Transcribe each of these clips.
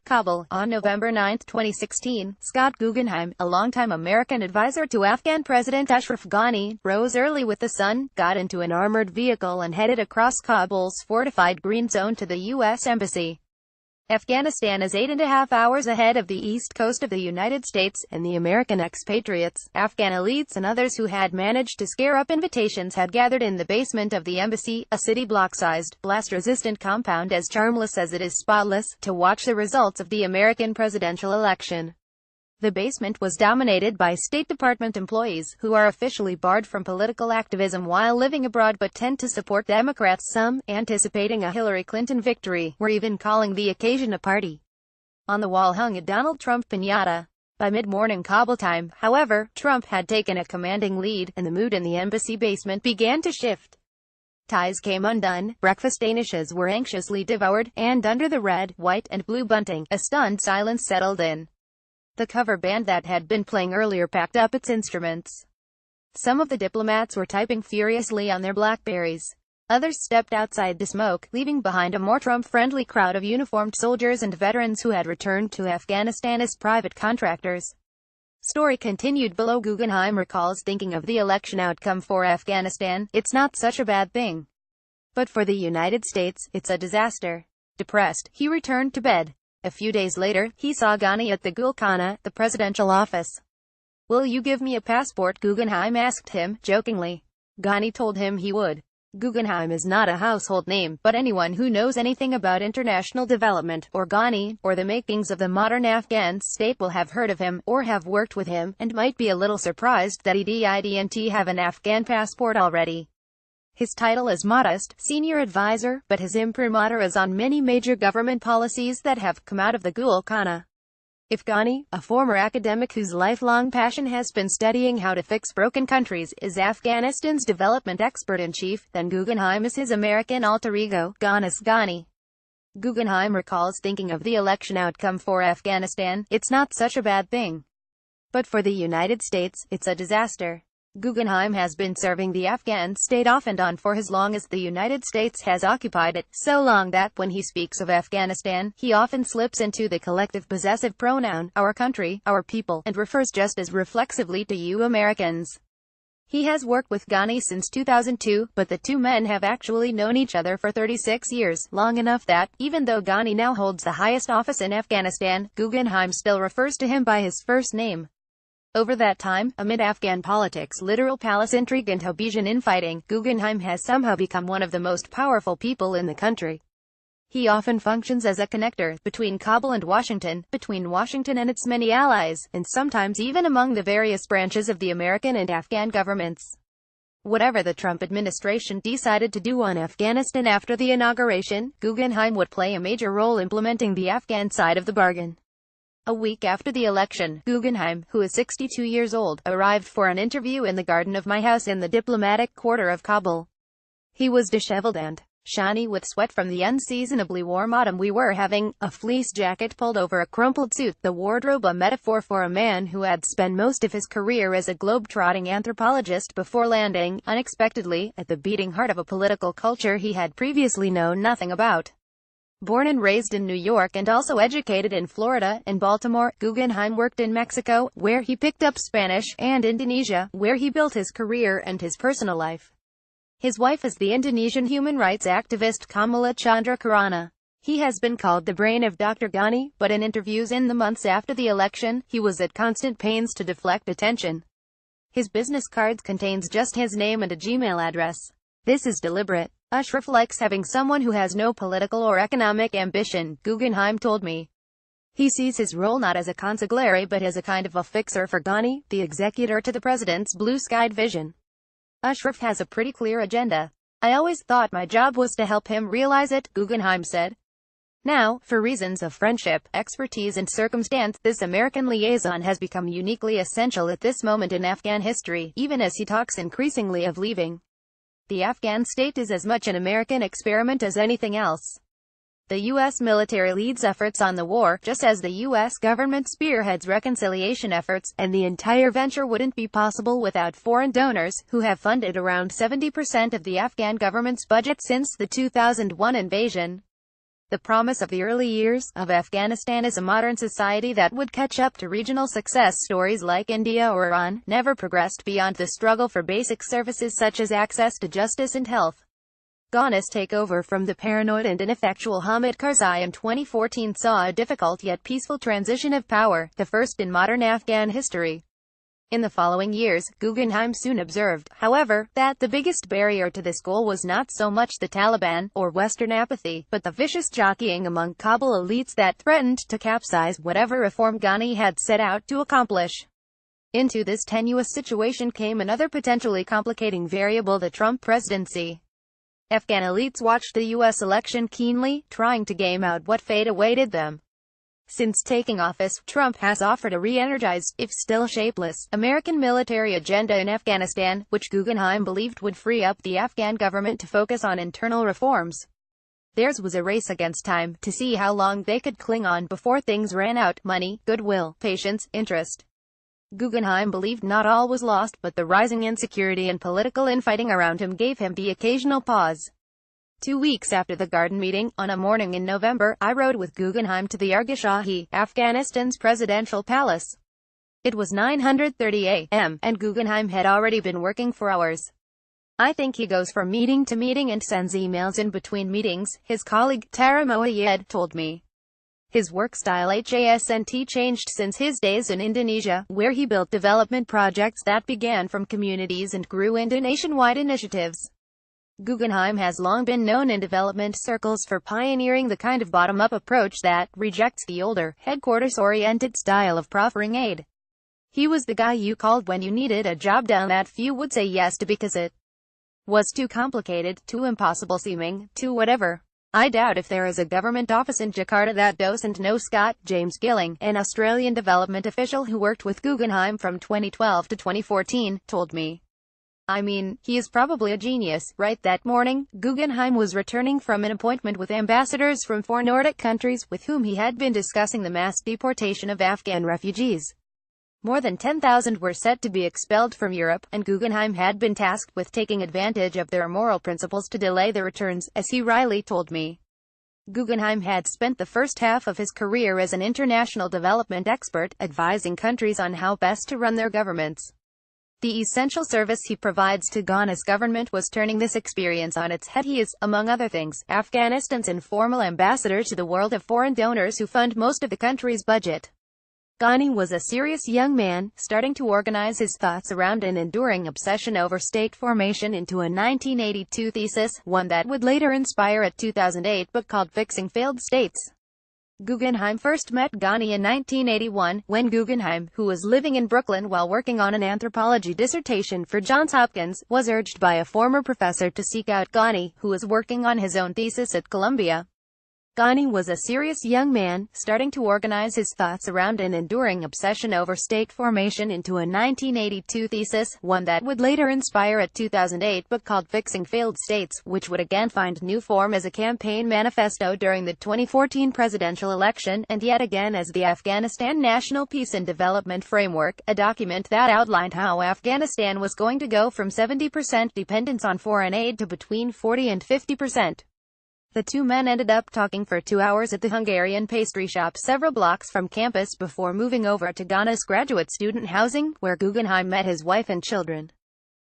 Kabul. On November 9, 2016, Scott Guggenheim, a longtime American advisor to Afghan President Ashraf Ghani, rose early with the sun, got into an armored vehicle and headed across Kabul's fortified green zone to the U.S. Embassy. Afghanistan is 8.5 hours ahead of the east coast of the United States, and the American expatriates, Afghan elites and others who had managed to scare up invitations had gathered in the basement of the embassy, a city block-sized, blast-resistant compound as charmless as it is spotless, to watch the results of the American presidential election. The basement was dominated by State Department employees, who are officially barred from political activism while living abroad but tend to support Democrats. Some, anticipating a Hillary Clinton victory, were even calling the occasion a party. On the wall hung a Donald Trump piñata. By mid-morning Kabul time, however, Trump had taken a commanding lead, and the mood in the embassy basement began to shift. Ties came undone, breakfast danishes were anxiously devoured, and under the red, white, and blue bunting, a stunned silence settled in. The cover band that had been playing earlier packed up its instruments. Some of the diplomats were typing furiously on their BlackBerries. Others stepped outside to smoke, leaving behind a more Trump-friendly crowd of uniformed soldiers and veterans who had returned to Afghanistan as private contractors. Story continued below. Guggenheim recalls thinking of the election outcome for Afghanistan, it's not such a bad thing. But for the United States, it's a disaster. Depressed, he returned to bed. A few days later, he saw Ghani at the Gulkhana, the presidential office. "Will you give me a passport?" Guggenheim asked him, jokingly. Ghani told him he would. Guggenheim is not a household name, but anyone who knows anything about international development, or Ghani, or the makings of the modern Afghan state will have heard of him, or have worked with him, and might be a little surprised that he didn't have an Afghan passport already. His title is modest, senior advisor, but his imprimatur is on many major government policies that have come out of the Gulkhana. If Ghani, a former academic whose lifelong passion has been studying how to fix broken countries, is Afghanistan's development expert-in-chief, then Guggenheim is his American alter ego, Ghani's Ghani. Guggenheim recalls thinking of the election outcome for Afghanistan, it's not such a bad thing. But for the United States, it's a disaster. Guggenheim has been serving the Afghan state off and on for as long as the United States has occupied it, so long that, when he speaks of Afghanistan, he often slips into the collective possessive pronoun, our country, our people, and refers just as reflexively to you Americans. He has worked with Ghani since 2002, but the two men have actually known each other for 36 years, long enough that, even though Ghani now holds the highest office in Afghanistan, Guggenheim still refers to him by his first name. Over that time, amid Afghan politics, literal palace intrigue and Hobbesian infighting, Guggenheim has somehow become one of the most powerful people in the country. He often functions as a connector, between Kabul and Washington, between Washington and its many allies, and sometimes even among the various branches of the American and Afghan governments. Whatever the Trump administration decided to do on Afghanistan after the inauguration, Guggenheim would play a major role implementing the Afghan side of the bargain. A week after the election, Guggenheim, who is 62 years old, arrived for an interview in the garden of my house in the diplomatic quarter of Kabul. He was disheveled and shiny with sweat from the unseasonably warm autumn we were having, a fleece jacket pulled over a crumpled suit, the wardrobe a metaphor for a man who had spent most of his career as a globe-trotting anthropologist before landing, unexpectedly, at the beating heart of a political culture he had previously known nothing about. Born and raised in New York and also educated in Florida and Baltimore, Guggenheim worked in Mexico, where he picked up Spanish, and Indonesia, where he built his career and his personal life. His wife is the Indonesian human rights activist Kamala Chandra Kirana. He has been called the brain of Dr. Ghani, but in interviews in the months after the election, he was at constant pains to deflect attention. His business cards contains just his name and a Gmail address. This is deliberate. Ashraf likes having someone who has no political or economic ambition, Guggenheim told me. He sees his role not as a consigliere but as a kind of a fixer for Ghani, the executor to the president's blue-skied vision. Ashraf has a pretty clear agenda. I always thought my job was to help him realize it, Guggenheim said. Now, for reasons of friendship, expertise and circumstance, this American liaison has become uniquely essential at this moment in Afghan history, even as he talks increasingly of leaving. The Afghan state is as much an American experiment as anything else. The U.S. military leads efforts on the war, just as the U.S. government spearheads reconciliation efforts, and the entire venture wouldn't be possible without foreign donors, who have funded around 70% of the Afghan government's budget since the 2001 invasion. The promise of the early years of Afghanistan is a modern society that would catch up to regional success stories like India or Iran, never progressed beyond the struggle for basic services such as access to justice and health. Ghana's takeover from the paranoid and ineffectual Hamid Karzai in 2014 saw a difficult yet peaceful transition of power, the first in modern Afghan history. In the following years, Guggenheim soon observed, however, that the biggest barrier to this goal was not so much the Taliban, or Western apathy, but the vicious jockeying among Kabul elites that threatened to capsize whatever reform Ghani had set out to accomplish. Into this tenuous situation came another potentially complicating variable: the Trump presidency. Afghan elites watched the U.S. election keenly, trying to game out what fate awaited them. Since taking office, Trump has offered a re-energized, if still shapeless, American military agenda in Afghanistan, which Guggenheim believed would free up the Afghan government to focus on internal reforms. Theirs was a race against time, to see how long they could cling on before things ran out: money, goodwill, patience, interest. Guggenheim believed not all was lost, but the rising insecurity and political infighting around him gave him the occasional pause. 2 weeks after the Garden meeting, on a morning in November, I rode with Guggenheim to the Argashahi, Afghanistan's presidential palace. It was 9:30 a.m., and Guggenheim had already been working for hours. "I think he goes from meeting to meeting and sends emails in between meetings," his colleague, Tara Moayed, told me. His work style hasn't changed since his days in Indonesia, where he built development projects that began from communities and grew into nationwide initiatives. Guggenheim has long been known in development circles for pioneering the kind of bottom-up approach that rejects the older, headquarters-oriented style of proffering aid. He was the guy you called when you needed a job done that few would say yes to because it was too complicated, too impossible seeming, too whatever. I doubt if there is a government office in Jakarta that doesn't know Scott. James Gilling, an Australian development official who worked with Guggenheim from 2012 to 2014, told me. "I mean, he is probably a genius." Right that morning, Guggenheim was returning from an appointment with ambassadors from 4 Nordic countries, with whom he had been discussing the mass deportation of Afghan refugees. More than 10,000 were set to be expelled from Europe, and Guggenheim had been tasked with taking advantage of their moral principles to delay the returns, as he wryly told me. Guggenheim had spent the first half of his career as an international development expert, advising countries on how best to run their governments. The essential service he provides to Ghana's government was turning this experience on its head. He is, among other things, Afghanistan's informal ambassador to the world of foreign donors who fund most of the country's budget. Ghani was a serious young man, starting to organize his thoughts around an enduring obsession over state formation into a 1982 thesis, one that would later inspire a 2008 book called Fixing Failed States. Guggenheim first met Ghani in 1981, when Guggenheim, who was living in Brooklyn while working on an anthropology dissertation for Johns Hopkins, was urged by a former professor to seek out Ghani, who was working on his own thesis at Columbia. Ghani was a serious young man, starting to organize his thoughts around an enduring obsession over state formation into a 1982 thesis, one that would later inspire a 2008 book called Fixing Failed States, which would again find new form as a campaign manifesto during the 2014 presidential election, and yet again as the Afghanistan National Peace and Development Framework, a document that outlined how Afghanistan was going to go from 70% dependence on foreign aid to between 40 and 50%. The two men ended up talking for 2 hours at the Hungarian pastry shop several blocks from campus before moving over to Ghana's graduate student housing, where Guggenheim met his wife and children.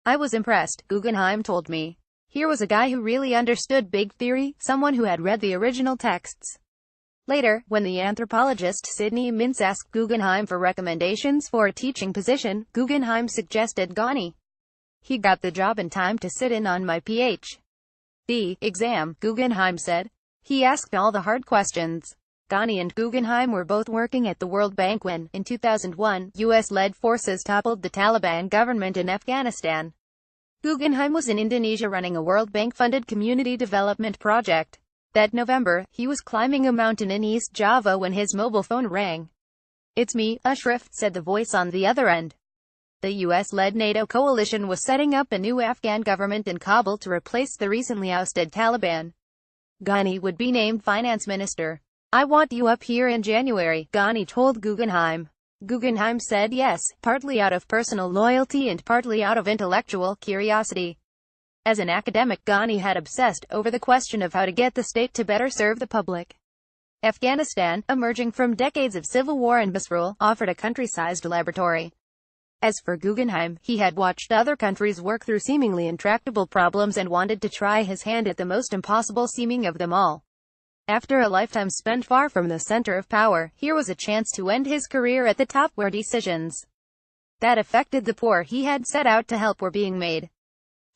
"I was impressed," Guggenheim told me. "Here was a guy who really understood big theory, someone who had read the original texts." Later, when the anthropologist Sidney Mintz asked Guggenheim for recommendations for a teaching position, Guggenheim suggested Ghani. "He got the job in time to sit in on my Ph.D. exam," Guggenheim said. "He asked all the hard questions." Ghani and Guggenheim were both working at the World Bank when, in 2001, U.S.-led forces toppled the Taliban government in Afghanistan. Guggenheim was in Indonesia running a World Bank-funded community development project. That November, he was climbing a mountain in East Java when his mobile phone rang. "It's me, Ashraf," said the voice on the other end. The U.S.-led NATO coalition was setting up a new Afghan government in Kabul to replace the recently ousted Taliban. Ghani would be named finance minister. "I want you up here in January," Ghani told Guggenheim. Guggenheim said yes, partly out of personal loyalty and partly out of intellectual curiosity. As an academic, Ghani had obsessed over the question of how to get the state to better serve the public. Afghanistan, emerging from decades of civil war and misrule, offered a country-sized laboratory. As for Guggenheim, he had watched other countries work through seemingly intractable problems and wanted to try his hand at the most impossible seeming of them all. After a lifetime spent far from the center of power, here was a chance to end his career at the top where decisions that affected the poor he had set out to help were being made.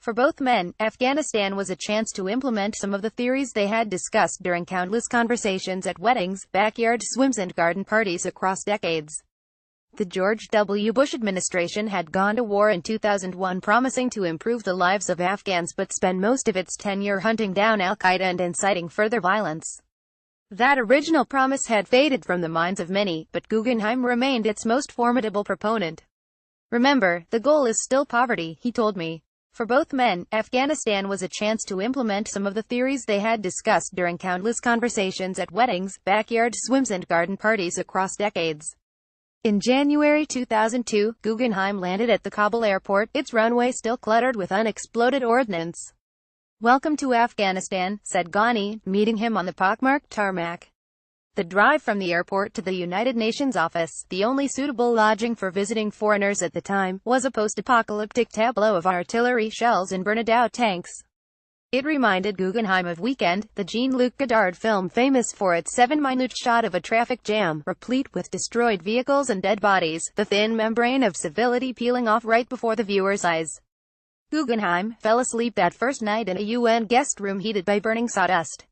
For both men, Afghanistan was a chance to implement some of the theories they had discussed during countless conversations at weddings, backyard swims and garden parties across decades. The George W. Bush administration had gone to war in 2001 promising to improve the lives of Afghans but spent most of its tenure hunting down al-Qaeda and inciting further violence. That original promise had faded from the minds of many, but Guggenheim remained its most formidable proponent. "Remember, the goal is still poverty," he told me. For both men, Afghanistan was a chance to implement some of the theories they had discussed during countless conversations at weddings, backyard swims and garden parties across decades. In January 2002, Guggenheim landed at the Kabul airport, its runway still cluttered with unexploded ordnance. "Welcome to Afghanistan," said Ghani, meeting him on the pockmarked tarmac. The drive from the airport to the United Nations office, the only suitable lodging for visiting foreigners at the time, was a post-apocalyptic tableau of artillery shells and burned-out tanks. It reminded Guggenheim of Weekend, the Jean-Luc Godard film famous for its 7-minute shot of a traffic jam, replete with destroyed vehicles and dead bodies, the thin membrane of civility peeling off right before the viewer's eyes. Guggenheim fell asleep that first night in a UN guest room heated by burning sawdust.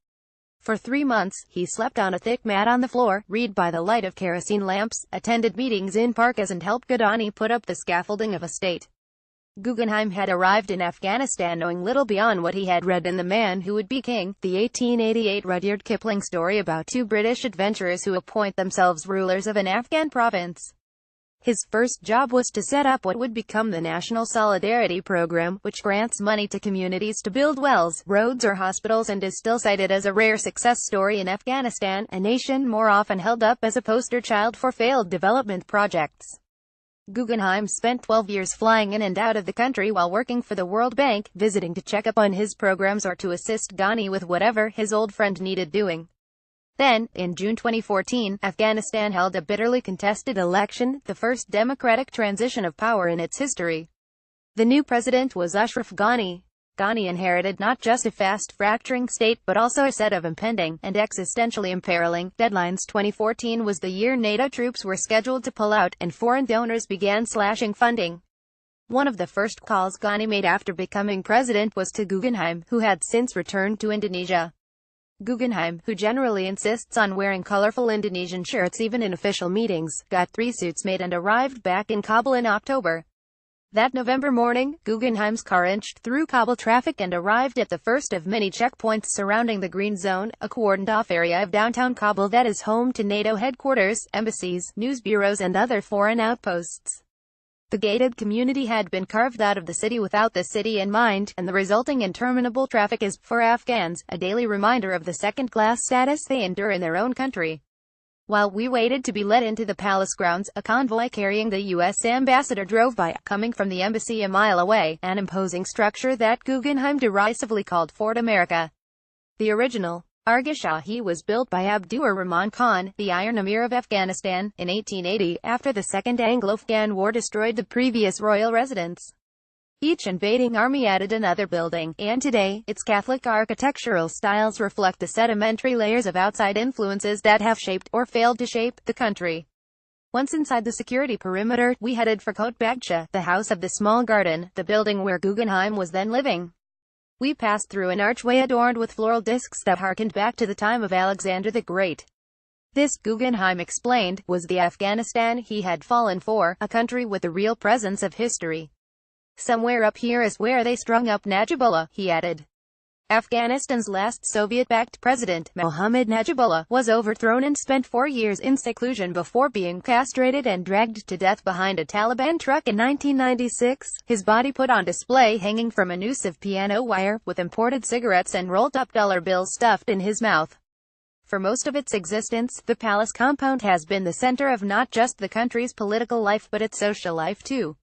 For 3 months, he slept on a thick mat on the floor, read by the light of kerosene lamps, attended meetings in parkas and helped Ghani put up the scaffolding of a state. Guggenheim had arrived in Afghanistan knowing little beyond what he had read in The Man Who Would Be King, the 1888 Rudyard Kipling story about two British adventurers who appoint themselves rulers of an Afghan province. His first job was to set up what would become the National Solidarity Program, which grants money to communities to build wells, roads or hospitals and is still cited as a rare success story in Afghanistan, a nation more often held up as a poster child for failed development projects. Guggenheim spent 12 years flying in and out of the country while working for the World Bank, visiting to check up on his programs or to assist Ghani with whatever his old friend needed doing. Then, in June 2014, Afghanistan held a bitterly contested election, the first democratic transition of power in its history. The new president was Ashraf Ghani. Ghani inherited not just a fast-fracturing state but also a set of impending, and existentially imperiling, deadlines. 2014 was the year NATO troops were scheduled to pull out, and foreign donors began slashing funding. One of the first calls Ghani made after becoming president was to Guggenheim, who had since returned to Indonesia. Guggenheim, who generally insists on wearing colorful Indonesian shirts even in official meetings, got 3 suits made and arrived back in Kabul in October. That November morning, Guggenheim's car inched through Kabul traffic and arrived at the first of many checkpoints surrounding the Green Zone, a cordoned-off area of downtown Kabul that is home to NATO headquarters, embassies, news bureaus and other foreign outposts. The gated community had been carved out of the city without the city in mind, and the resulting interminable traffic is, for Afghans, a daily reminder of the second-class status they endure in their own country. While we waited to be let into the palace grounds, a convoy carrying the U.S. ambassador drove by, coming from the embassy a mile away, an imposing structure that Guggenheim derisively called Fort America. The original Arga Shahi was built by Abdur Rahman Khan, the Iron Emir of Afghanistan, in 1880, after the Second Anglo-Afghan War destroyed the previous royal residence. Each invading army added another building, and today, its Catholic architectural styles reflect the sedimentary layers of outside influences that have shaped, or failed to shape, the country. Once inside the security perimeter, we headed for Kot Bagsha, the house of the small garden, the building where Guggenheim was then living. We passed through an archway adorned with floral discs that harkened back to the time of Alexander the Great. This, Guggenheim explained, was the Afghanistan he had fallen for, a country with the real presence of history. Somewhere up here is where they strung up Najibullah, he added. Afghanistan's last Soviet-backed president, Mohammad Najibullah, was overthrown and spent 4 years in seclusion before being castrated and dragged to death behind a Taliban truck in 1996, his body put on display hanging from a noose of piano wire, with imported cigarettes and rolled-up dollar bills stuffed in his mouth. For most of its existence, the palace compound has been the center of not just the country's political life but its social life too.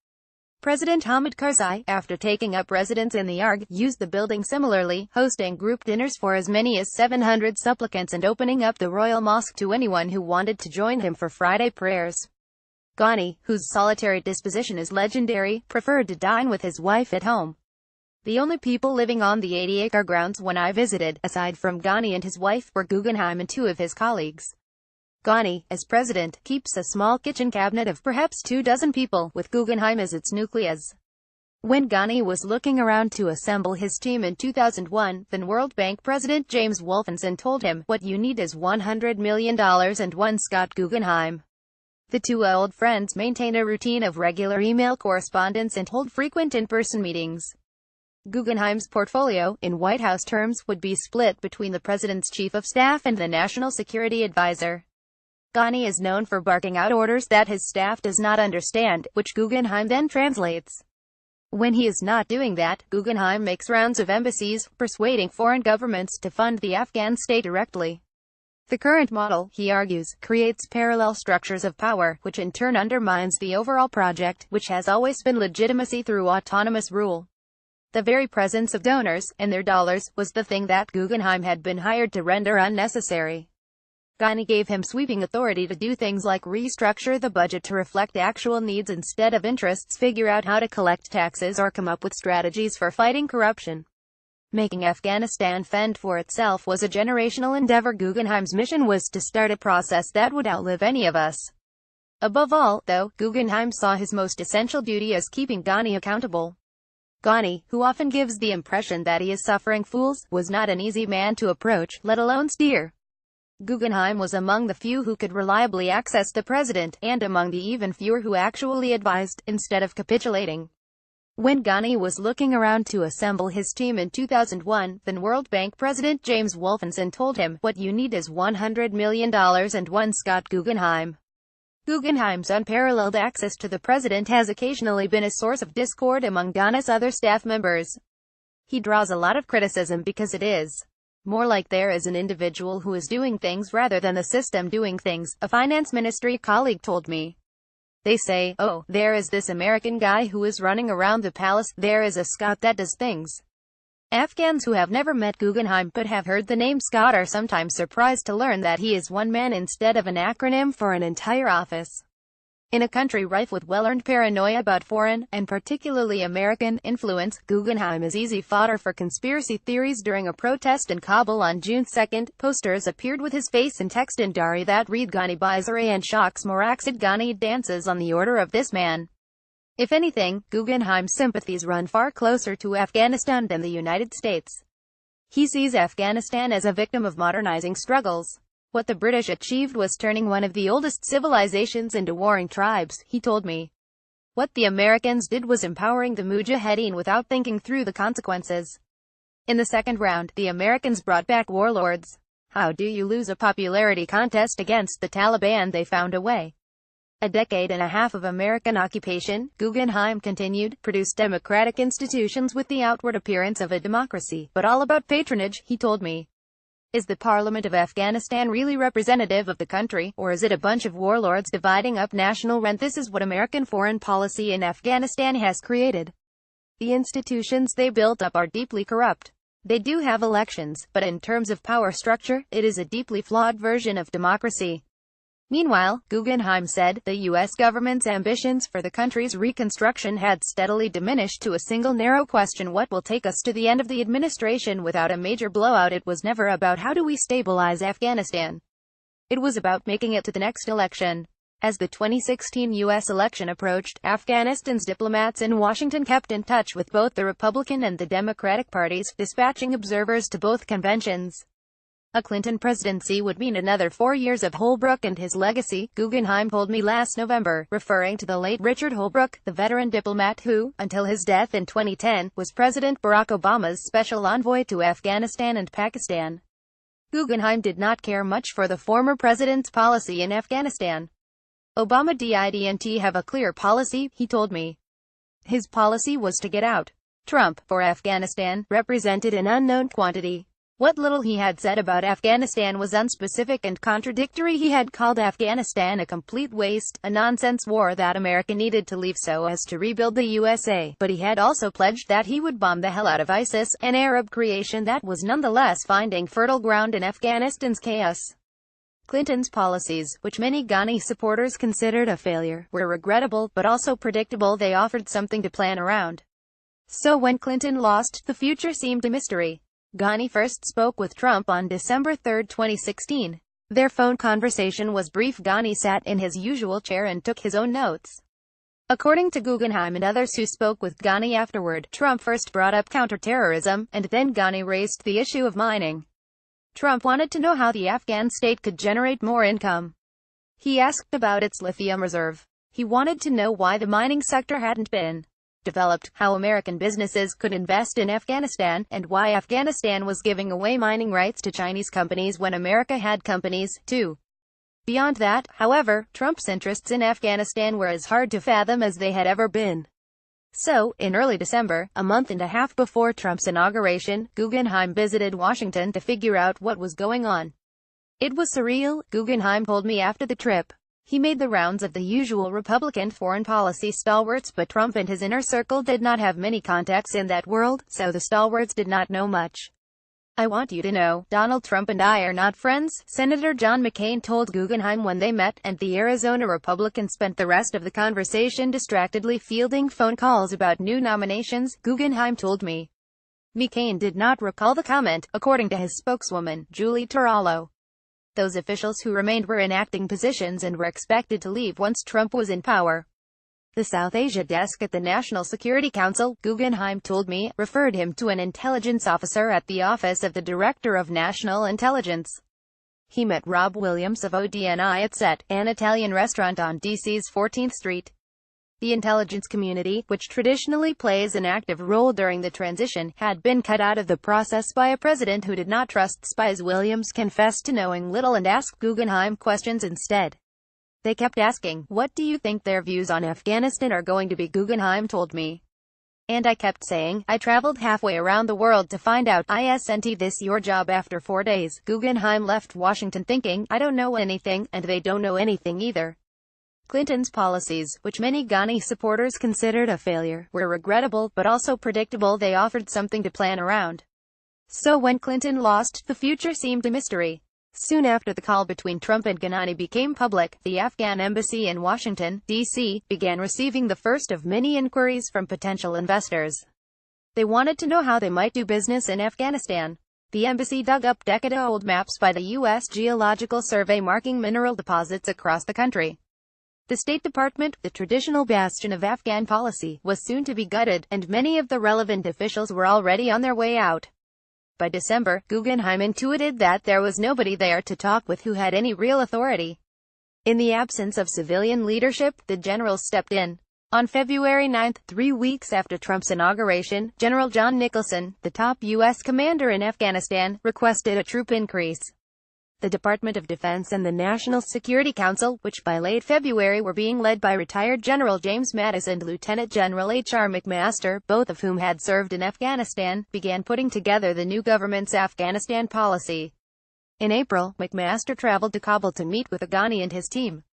President Hamid Karzai, after taking up residence in the ARG, used the building similarly, hosting group dinners for as many as 700 supplicants and opening up the royal mosque to anyone who wanted to join him for Friday prayers. Ghani, whose solitary disposition is legendary, preferred to dine with his wife at home. The only people living on the 80-acre grounds when I visited, aside from Ghani and his wife, were Guggenheim and two of his colleagues. Ghani, as president, keeps a small kitchen cabinet of perhaps 24 people, with Guggenheim as its nucleus. When Ghani was looking around to assemble his team in 2001, then World Bank President James Wolfensohn told him, "What you need is $100 million and one Scott Guggenheim." The two old friends maintain a routine of regular email correspondence and hold frequent in-person meetings. Guggenheim's portfolio, in White House terms, would be split between the president's chief of staff and the national security advisor. Ghani is known for barking out orders that his staff does not understand, which Guggenheim then translates. When he is not doing that, Guggenheim makes rounds of embassies, persuading foreign governments to fund the Afghan state directly. The current model, he argues, creates parallel structures of power, which in turn undermines the overall project, which has always been legitimacy through autonomous rule. The very presence of donors, and their dollars, was the thing that Guggenheim had been hired to render unnecessary. Ghani gave him sweeping authority to do things like restructure the budget to reflect actual needs instead of interests, figure out how to collect taxes, or come up with strategies for fighting corruption. Making Afghanistan fend for itself was a generational endeavor. Guggenheim's mission was to start a process that would outlive any of us. Above all, though, Guggenheim saw his most essential duty as keeping Ghani accountable. Ghani, who often gives the impression that he is suffering fools, was not an easy man to approach, let alone steer. Guggenheim was among the few who could reliably access the president, and among the even fewer who actually advised, instead of capitulating. When Ghani was looking around to assemble his team in 2001, then World Bank President James Wolfensohn told him, "What you need is $100 million and one Scott Guggenheim." Guggenheim's unparalleled access to the president has occasionally been a source of discord among Ghani's other staff members. He draws a lot of criticism because it is more like there is an individual who is doing things rather than the system doing things, a finance ministry colleague told me. They say, "Oh, there is this American guy who is running around the palace, there is a Scott that does things." Afghans who have never met Guggenheim but have heard the name Scott are sometimes surprised to learn that he is one man instead of an acronym for an entire office. In a country rife with well-earned paranoia about foreign, and particularly American, influence, Guggenheim is easy fodder for conspiracy theories. During a protest in Kabul on June 2, posters appeared with his face and text in Dari that read, "Ghani Bizarre and shocks Moraxid Ghani dances on the order of this man." If anything, Guggenheim's sympathies run far closer to Afghanistan than the United States. He sees Afghanistan as a victim of modernizing struggles. What the British achieved was turning one of the oldest civilizations into warring tribes, he told me. What the Americans did was empowering the Mujahideen without thinking through the consequences. In the second round, the Americans brought back warlords. How do you lose a popularity contest against the Taliban? They found a way. A decade and a half of American occupation, Guggenheim continued, produced democratic institutions with the outward appearance of a democracy, but all about patronage, he told me. Is the Parliament of Afghanistan really representative of the country, or is it a bunch of warlords dividing up national rent? This is what American foreign policy in Afghanistan has created. The institutions they built up are deeply corrupt. They do have elections, but in terms of power structure, it is a deeply flawed version of democracy. Meanwhile, Guggenheim said, the U.S. government's ambitions for the country's reconstruction had steadily diminished to a single narrow question: what will take us to the end of the administration without a major blowout? It was never about how do we stabilize Afghanistan. It was about making it to the next election. As the 2016 U.S. election approached, Afghanistan's diplomats in Washington kept in touch with both the Republican and the Democratic parties, dispatching observers to both conventions. A Clinton presidency would mean another 4 years of Holbrooke and his legacy, Guggenheim told me last November, referring to the late Richard Holbrooke, the veteran diplomat who, until his death in 2010, was President Barack Obama's special envoy to Afghanistan and Pakistan. Guggenheim did not care much for the former president's policy in Afghanistan. Obama didn't have a clear policy, he told me. His policy was to get out. Trump, for Afghanistan, represented an unknown quantity. What little he had said about Afghanistan was unspecific and contradictory. He had called Afghanistan a complete waste, a nonsense war that America needed to leave so as to rebuild the USA, but he had also pledged that he would bomb the hell out of ISIS, an Arab creation that was nonetheless finding fertile ground in Afghanistan's chaos. Clinton's policies, which many Ghani supporters considered a failure, were regrettable, but also predictable. They offered something to plan around. So when Clinton lost, the future seemed a mystery. Ghani first spoke with Trump on December 3, 2016. Their phone conversation was brief. Ghani sat in his usual chair and took his own notes. According to Guggenheim and others who spoke with Ghani afterward, Trump first brought up counterterrorism, and then Ghani raised the issue of mining. Trump wanted to know how the Afghan state could generate more income. He asked about its lithium reserve. He wanted to know why the mining sector hadn't been developed, how American businesses could invest in Afghanistan, and why Afghanistan was giving away mining rights to Chinese companies when America had companies, too. Beyond that, however, Trump's interests in Afghanistan were as hard to fathom as they had ever been. So, in early December, a month and a half before Trump's inauguration, Guggenheim visited Washington to figure out what was going on. It was surreal, Guggenheim told me after the trip. He made the rounds of the usual Republican foreign policy stalwarts, but Trump and his inner circle did not have many contacts in that world, so the stalwarts did not know much. "I want you to know, Donald Trump and I are not friends," Senator John McCain told Guggenheim when they met, and the Arizona Republican spent the rest of the conversation distractedly fielding phone calls about new nominations, Guggenheim told me. McCain did not recall the comment, according to his spokeswoman, Julie Turallo. Those officials who remained were in acting positions and were expected to leave once Trump was in power. The South Asia desk at the National Security Council, Guggenheim told me, referred him to an intelligence officer at the Office of the Director of National Intelligence. He met Rob Williams of ODNI at SET, an Italian restaurant on DC's 14th Street. The intelligence community, which traditionally plays an active role during the transition, had been cut out of the process by a president who did not trust spies. Williams confessed to knowing little and asked Guggenheim questions instead. "They kept asking, 'What do you think their views on Afghanistan are going to be?' Guggenheim told me. And I kept saying, I traveled halfway around the world to find out. Isn't this your job?" After 4 days, Guggenheim left Washington thinking, "I don't know anything, and they don't know anything either." Clinton's policies, which many Ghani supporters considered a failure, were regrettable, but also predictable. They offered something to plan around. So when Clinton lost, the future seemed a mystery. Soon after the call between Trump and Ghani became public, the Afghan embassy in Washington, D.C., began receiving the first of many inquiries from potential investors. They wanted to know how they might do business in Afghanistan. The embassy dug up decade-old maps by the U.S. Geological Survey marking mineral deposits across the country. The State Department, the traditional bastion of Afghan policy, was soon to be gutted, and many of the relevant officials were already on their way out. By December, Guggenheim intuited that there was nobody there to talk with who had any real authority. In the absence of civilian leadership, the generals stepped in. On February 9, 3 weeks after Trump's inauguration, General John Nicholson, the top U.S. commander in Afghanistan, requested a troop increase. The Department of Defense and the National Security Council, which by late February were being led by retired General James Mattis and Lieutenant General H.R. McMaster, both of whom had served in Afghanistan, began putting together the new government's Afghanistan policy. In April, McMaster traveled to Kabul to meet with Ghani and his team.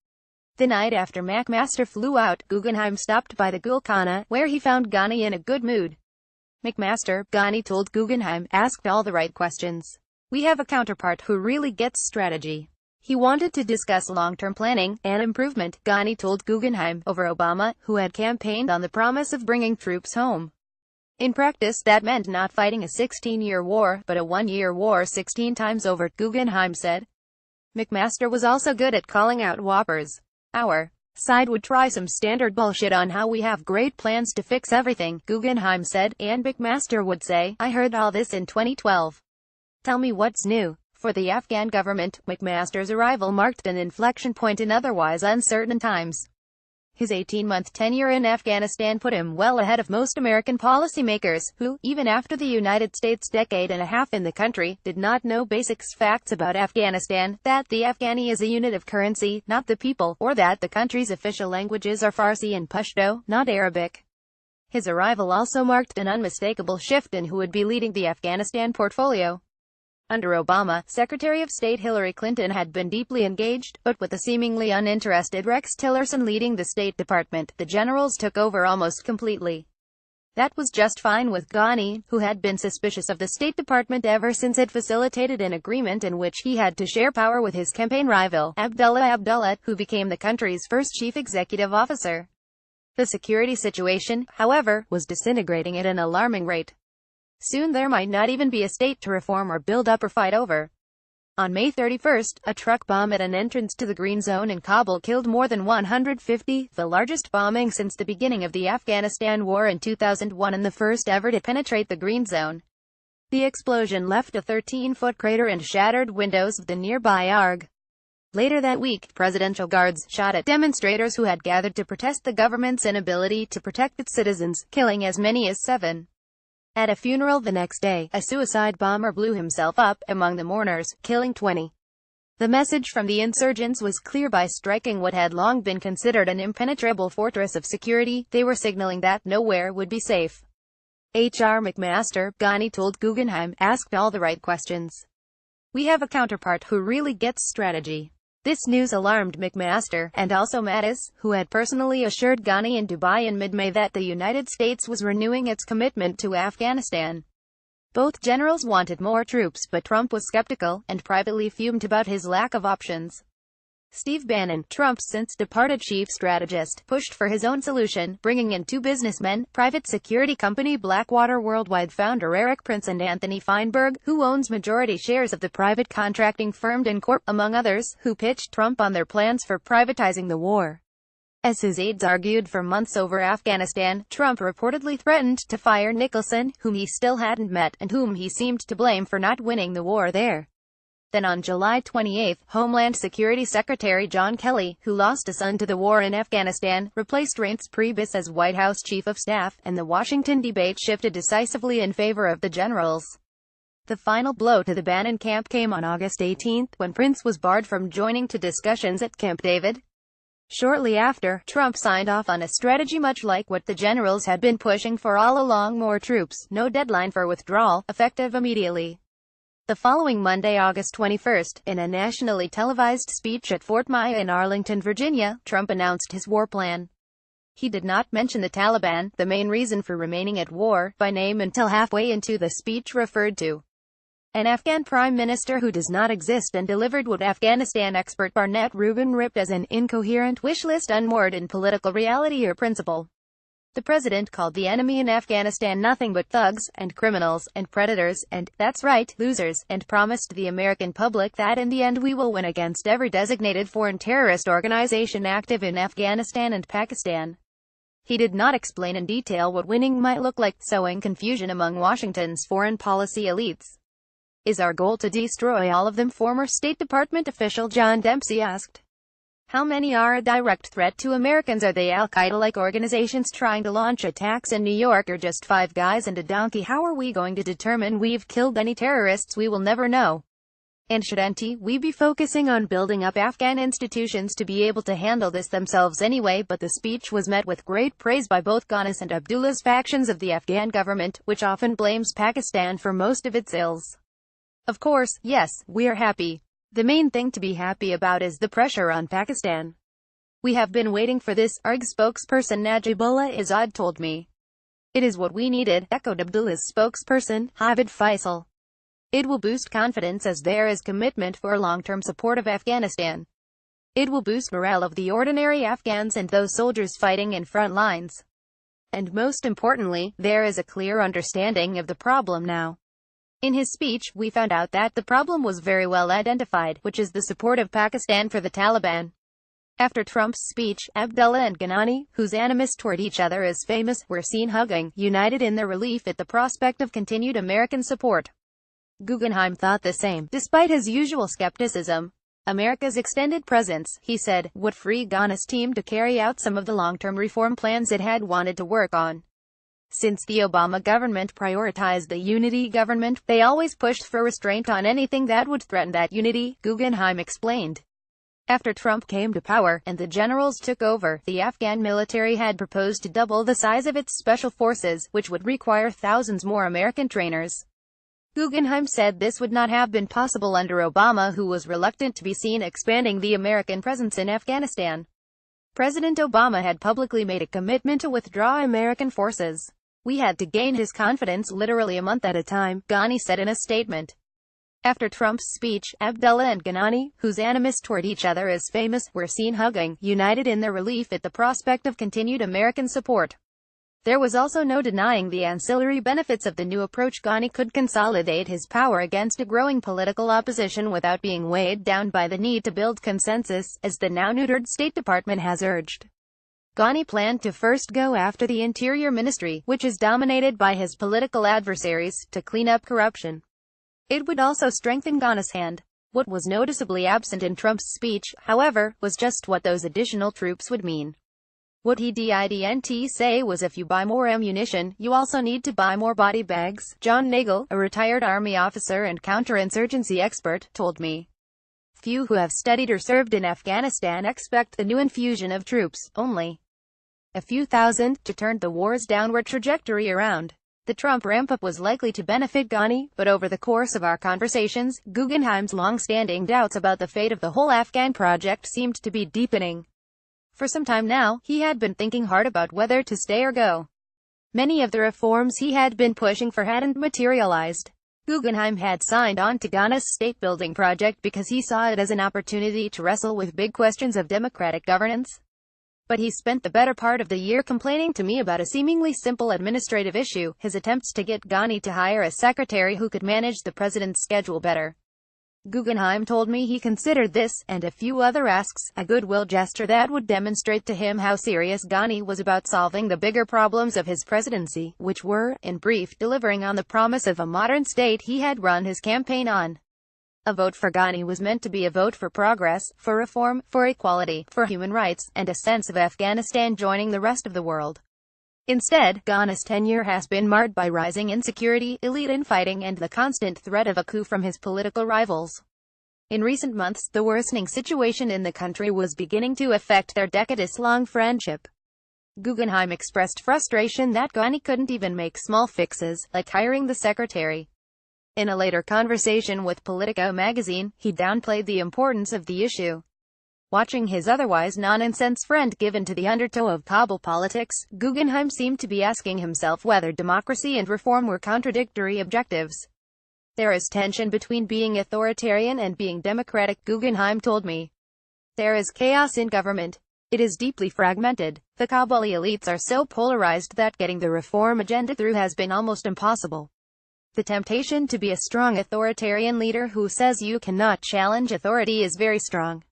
The night after McMaster flew out, Guggenheim stopped by the Gul Khana, where he found Ghani in a good mood. McMaster, Ghani told Guggenheim, asked all the right questions. "We have a counterpart who really gets strategy." He wanted to discuss long-term planning and improvement, Ghani told Guggenheim, over Obama, who had campaigned on the promise of bringing troops home. In practice, that meant not fighting a 16-year war, but a 1-year war 16 times over, Guggenheim said. McMaster was also good at calling out whoppers. "Our side would try some standard bullshit on how we have great plans to fix everything," Guggenheim said, and McMaster would say, "I heard all this in 2012. Tell me what's new." For the Afghan government, McMaster's arrival marked an inflection point in otherwise uncertain times. His 18-month tenure in Afghanistan put him well ahead of most American policymakers, who, even after the United States' decade and a half in the country, did not know basic facts about Afghanistan, that the Afghani is a unit of currency, not the people, or that the country's official languages are Farsi and Pashto, not Arabic. His arrival also marked an unmistakable shift in who would be leading the Afghanistan portfolio. Under Obama, Secretary of State Hillary Clinton had been deeply engaged, but with the seemingly uninterested Rex Tillerson leading the State Department, the generals took over almost completely. That was just fine with Ghani, who had been suspicious of the State Department ever since it facilitated an agreement in which he had to share power with his campaign rival, Abdullah, who became the country's first chief executive officer. The security situation, however, was disintegrating at an alarming rate. Soon there might not even be a state to reform or build up or fight over. On May 31, a truck bomb at an entrance to the Green Zone in Kabul killed more than 150, the largest bombing since the beginning of the Afghanistan War in 2001 and the first ever to penetrate the Green Zone. The explosion left a 13-foot crater and shattered windows of the nearby ARG. Later that week, presidential guards shot at demonstrators who had gathered to protest the government's inability to protect its citizens, killing as many as 7. At a funeral the next day, a suicide bomber blew himself up among the mourners, killing 20. The message from the insurgents was clear. By striking what had long been considered an impenetrable fortress of security, they were signaling that nowhere would be safe. H.R. McMaster, Ghani told Guggenheim, asked all the right questions. We have a counterpart who really gets strategy. This news alarmed McMaster, and also Mattis, who had personally assured Ghani in Dubai in mid-May that the United States was renewing its commitment to Afghanistan. Both generals wanted more troops, but Trump was skeptical, and privately fumed about his lack of options. Steve Bannon, Trump's since-departed chief strategist, pushed for his own solution, bringing in 2 businessmen, private security company Blackwater Worldwide founder Eric Prince and Anthony Feinberg, who owns majority shares of the private contracting firm DynCorp, among others, who pitched Trump on their plans for privatizing the war. As his aides argued for months over Afghanistan, Trump reportedly threatened to fire Nicholson, whom he still hadn't met, and whom he seemed to blame for not winning the war there. Then on July 28, Homeland Security Secretary John Kelly, who lost a son to the war in Afghanistan, replaced Reince Priebus as White House Chief of Staff, and the Washington debate shifted decisively in favor of the generals. The final blow to the Bannon camp came on August 18, when Prince was barred from joining to discussions at Camp David. Shortly after, Trump signed off on a strategy much like what the generals had been pushing for all along: more troops, no deadline for withdrawal, effective immediately. The following Monday, August 21, in a nationally televised speech at Fort Myer in Arlington, Virginia, Trump announced his war plan. He did not mention the Taliban, the main reason for remaining at war, by name until halfway into the speech, referred to an Afghan prime minister who does not exist, and delivered what Afghanistan expert Barnett Rubin ripped as an incoherent wish list unmoored in political reality or principle. The president called the enemy in Afghanistan nothing but thugs, and criminals, and predators, and, that's right, losers, and promised the American public that in the end we will win against every designated foreign terrorist organization active in Afghanistan and Pakistan. He did not explain in detail what winning might look like, sowing confusion among Washington's foreign policy elites. Is our goal to destroy all of them? Former State Department official John Dempsey asked. How many are a direct threat to Americans? Are they Al-Qaeda-like organizations trying to launch attacks in New York, or just 5 guys and a donkey? How are we going to determine we've killed any terrorists? We will never know. And shouldn't we be focusing on building up Afghan institutions to be able to handle this themselves anyway? But the speech was met with great praise by both Ghani's and Abdullah's factions of the Afghan government, which often blames Pakistan for most of its ills. Of course, yes, we're happy. The main thing to be happy about is the pressure on Pakistan. We have been waiting for this, ARG spokesperson Najibullah Azad told me. It is what we needed, echoed Abdullah's spokesperson, Havid Faisal. It will boost confidence as there is commitment for long-term support of Afghanistan. It will boost morale of the ordinary Afghans and those soldiers fighting in front lines. And most importantly, there is a clear understanding of the problem now. In his speech, we found out that the problem was very well identified, which is the support of Pakistan for the Taliban. After Trump's speech, Abdullah and Ghani, whose animus toward each other is famous, were seen hugging, united in their relief at the prospect of continued American support. Guggenheim thought the same, despite his usual skepticism. America's extended presence, he said, would free Ghani's team to carry out some of the long-term reform plans it had wanted to work on. Since the Obama government prioritized the unity government, they always pushed for restraint on anything that would threaten that unity, Guggenheim explained. After Trump came to power, and the generals took over, the Afghan military had proposed to double the size of its special forces, which would require thousands more American trainers. Guggenheim said this would not have been possible under Obama, who was reluctant to be seen expanding the American presence in Afghanistan. President Obama had publicly made a commitment to withdraw American forces. We had to gain his confidence literally a month at a time, Ghani said in a statement. After Trump's speech, Abdullah and Ghanani, whose animus toward each other is famous, were seen hugging, united in their relief at the prospect of continued American support. There was also no denying the ancillary benefits of the new approach. Ghani could consolidate his power against a growing political opposition without being weighed down by the need to build consensus, as the now neutered State Department has urged. Ghani planned to first go after the Interior Ministry, which is dominated by his political adversaries, to clean up corruption. It would also strengthen Ghani's hand. What was noticeably absent in Trump's speech, however, was just what those additional troops would mean. What he didn't say was, if you buy more ammunition, you also need to buy more body bags. John Nagel, a retired Army officer and counterinsurgency expert, told me. Few who have studied or served in Afghanistan expect the new infusion of troops, only a few thousand, to turn the war's downward trajectory around. The Trump ramp-up was likely to benefit Ghani, but over the course of our conversations, Guggenheim's long-standing doubts about the fate of the whole Afghan project seemed to be deepening. For some time now, he had been thinking hard about whether to stay or go. Many of the reforms he had been pushing for hadn't materialized. Guggenheim had signed on to Ghana's state-building project because he saw it as an opportunity to wrestle with big questions of democratic governance. But he spent the better part of the year complaining to me about a seemingly simple administrative issue, his attempts to get Ghani to hire a secretary who could manage the president's schedule better. Guggenheim told me he considered this, and a few other asks, a goodwill gesture that would demonstrate to him how serious Ghani was about solving the bigger problems of his presidency, which were, in brief, delivering on the promise of a modern state he had run his campaign on. A vote for Ghani was meant to be a vote for progress, for reform, for equality, for human rights, and a sense of Afghanistan joining the rest of the world. Instead, Ghani's tenure has been marred by rising insecurity, elite infighting, and the constant threat of a coup from his political rivals. In recent months, the worsening situation in the country was beginning to affect their decades-long friendship. Guggenheim expressed frustration that Ghani couldn't even make small fixes, like hiring the secretary. In a later conversation with Politico magazine, he downplayed the importance of the issue. Watching his otherwise non-nonsense friend give in to the undertow of Kabul politics, Guggenheim seemed to be asking himself whether democracy and reform were contradictory objectives. There is tension between being authoritarian and being democratic, Guggenheim told me. There is chaos in government. It is deeply fragmented. The Kabuli elites are so polarized that getting the reform agenda through has been almost impossible. The temptation to be a strong authoritarian leader who says you cannot challenge authority is very strong.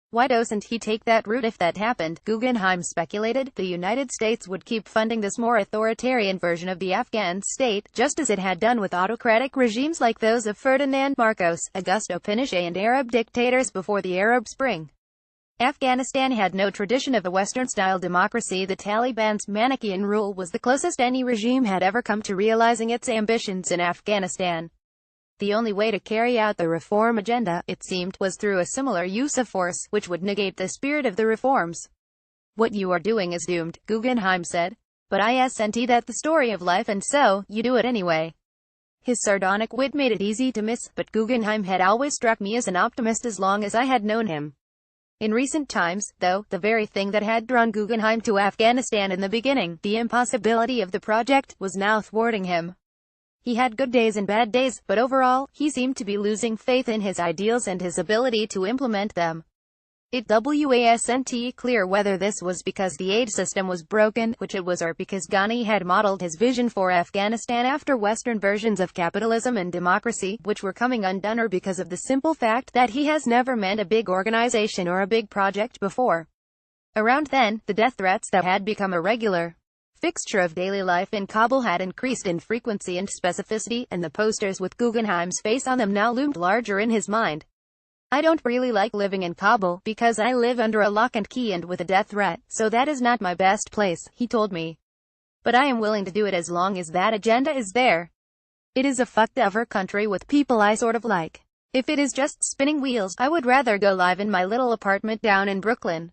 Why doesn't he take that route? If that happened, Guggenheim speculated, the United States would keep funding this more authoritarian version of the Afghan state, just as it had done with autocratic regimes like those of Ferdinand Marcos, Augusto Pinochet, and Arab dictators before the Arab Spring. Afghanistan had no tradition of a Western-style democracy. The Taliban's Manichaean rule was the closest any regime had ever come to realizing its ambitions in Afghanistan. The only way to carry out the reform agenda, it seemed, was through a similar use of force, which would negate the spirit of the reforms. What you are doing is doomed, Guggenheim said. But isn't that the story of life, and so, you do it anyway. His sardonic wit made it easy to miss, but Guggenheim had always struck me as an optimist as long as I had known him. In recent times, though, the very thing that had drawn Guggenheim to Afghanistan in the beginning, the impossibility of the project, was now thwarting him. He had good days and bad days, but overall, he seemed to be losing faith in his ideals and his ability to implement them. It wasn't clear whether this was because the aid system was broken, which it was, or because Ghani had modeled his vision for Afghanistan after Western versions of capitalism and democracy, which were coming undone, or because of the simple fact that he has never manned a big organization or a big project before. Around then, the death threats that had become a regular fixture of daily life in Kabul had increased in frequency and specificity, and the posters with Guggenheim's face on them now loomed larger in his mind. I don't really like living in Kabul, because I live under a lock and key and with a death threat, so that is not my best place, he told me. But I am willing to do it as long as that agenda is there. It is a fucked over country with people I sort of like. If it is just spinning wheels, I would rather go live in my little apartment down in Brooklyn.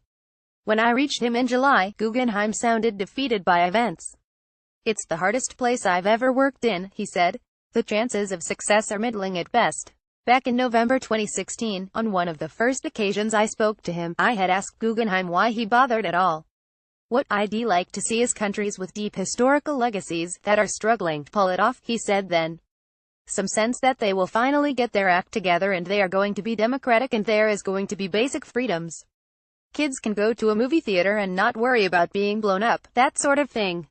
When I reached him in July, Guggenheim sounded defeated by events. It's the hardest place I've ever worked in, he said. The chances of success are middling at best. Back in November 2016, on one of the first occasions I spoke to him, I had asked Guggenheim why he bothered at all. What I'd like to see is countries with deep historical legacies that are struggling to pull it off, he said then. Some sense that they will finally get their act together and they are going to be democratic and there is going to be basic freedoms. Kids can go to a movie theater and not worry about being blown up, that sort of thing.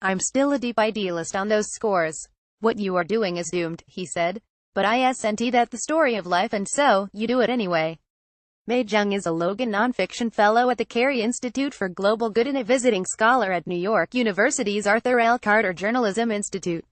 I'm still a deep idealist on those scores. What you are doing is doomed, he said. But isn't that the story of life and so, you do it anyway. Mei Jung is a Logan Nonfiction Fellow at the Carey Institute for Global Good and a visiting scholar at New York University's Arthur L. Carter Journalism Institute.